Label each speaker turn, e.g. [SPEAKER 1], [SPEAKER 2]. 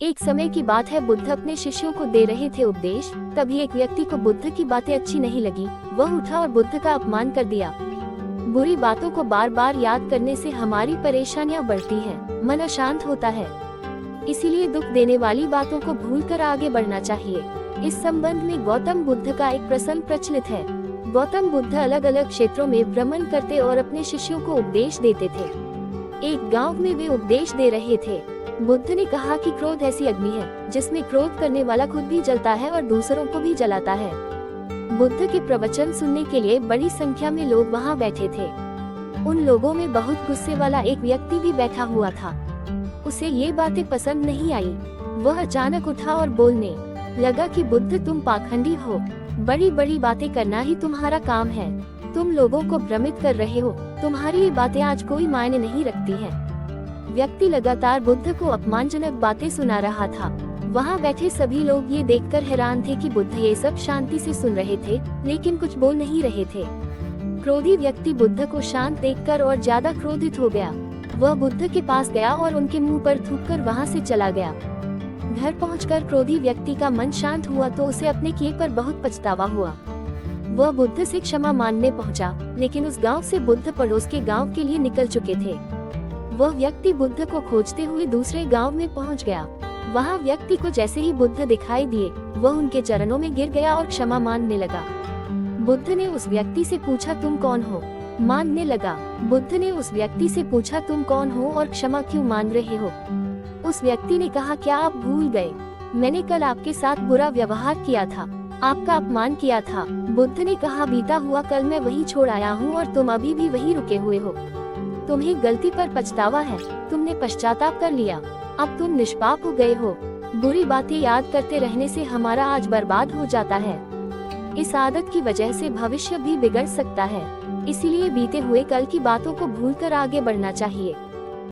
[SPEAKER 1] एक समय की बात है, बुद्ध अपने शिष्यों को दे रहे थे उपदेश। तभी एक व्यक्ति को बुद्ध की बातें अच्छी नहीं लगी। वह उठा और बुद्ध का अपमान कर दिया। बुरी बातों को बार बार याद करने से हमारी परेशानियां बढ़ती हैं, मन अशांत होता है। इसीलिए दुख देने वाली बातों को भूलकर आगे बढ़ना चाहिए। इस संबंध में गौतम बुद्ध का एक प्रसंग प्रचलित है। गौतम बुद्ध अलग अलग क्षेत्रों में भ्रमण करते और अपने शिष्यों को उपदेश देते थे। एक गांव में वे उपदेश दे रहे थे। बुद्ध ने कहा कि क्रोध ऐसी अग्नि है जिसमें क्रोध करने वाला खुद भी जलता है और दूसरों को भी जलाता है। बुद्ध के प्रवचन सुनने के लिए बड़ी संख्या में लोग वहां बैठे थे। उन लोगों में बहुत गुस्से वाला एक व्यक्ति भी बैठा हुआ था। उसे ये बातें पसंद नहीं आई। वह अचानक उठा और बोलने लगा कि बुद्ध, तुम पाखंडी हो। बड़ी बड़ी बातें करना ही तुम्हारा काम है। तुम लोगों को भ्रमित कर रहे हो। तुम्हारी ये बातें आज कोई मायने नहीं रखती हैं। व्यक्ति लगातार बुद्ध को अपमानजनक बातें सुना रहा था। वहां बैठे सभी लोग ये देखकर हैरान थे कि बुद्ध ये सब शांति से सुन रहे थे, लेकिन कुछ बोल नहीं रहे थे। क्रोधी व्यक्ति बुद्ध को शांत देखकर और ज्यादा क्रोधित हो गया। वह बुद्ध के पास गया और उनके मुंह पर थूककर वहां से चला गया। घर पहुंचकर क्रोधी व्यक्ति का मन शांत हुआ तो उसे अपने किए पर बहुत पछतावा हुआ। वह बुद्ध से क्षमा मांगने पहुंचा, लेकिन उस गांव से बुद्ध पड़ोस के गांव के लिए निकल चुके थे। वह व्यक्ति बुद्ध को खोजते हुए दूसरे गांव में पहुंच गया। वहां व्यक्ति को जैसे ही बुद्ध दिखाई दिए, वह उनके चरणों में गिर गया और क्षमा मांगने लगा। बुद्ध ने उस व्यक्ति से पूछा, तुम कौन हो? मांगने लगा। बुद्ध ने उस व्यक्ति से पूछा, तुम कौन हो और क्षमा क्यों मांग रहे हो? उस व्यक्ति ने कहा, क्या आप भूल गए? मैंने कल आपके साथ बुरा व्यवहार किया था, आपका अपमान किया था। बुद्ध ने कहा, बीता हुआ कल मैं वही छोड़ आया हूँ और तुम अभी भी वही रुके हुए हो। तुम्हें गलती पर पछतावा है, तुमने पश्चाताप कर लिया, अब तुम निष्पाप हो गए हो। बुरी बातें याद करते रहने से हमारा आज बर्बाद हो जाता है। इस आदत की वजह से भविष्य भी बिगड़ सकता है। इसीलिए बीते हुए कल की बातों को भूलकर आगे बढ़ना चाहिए।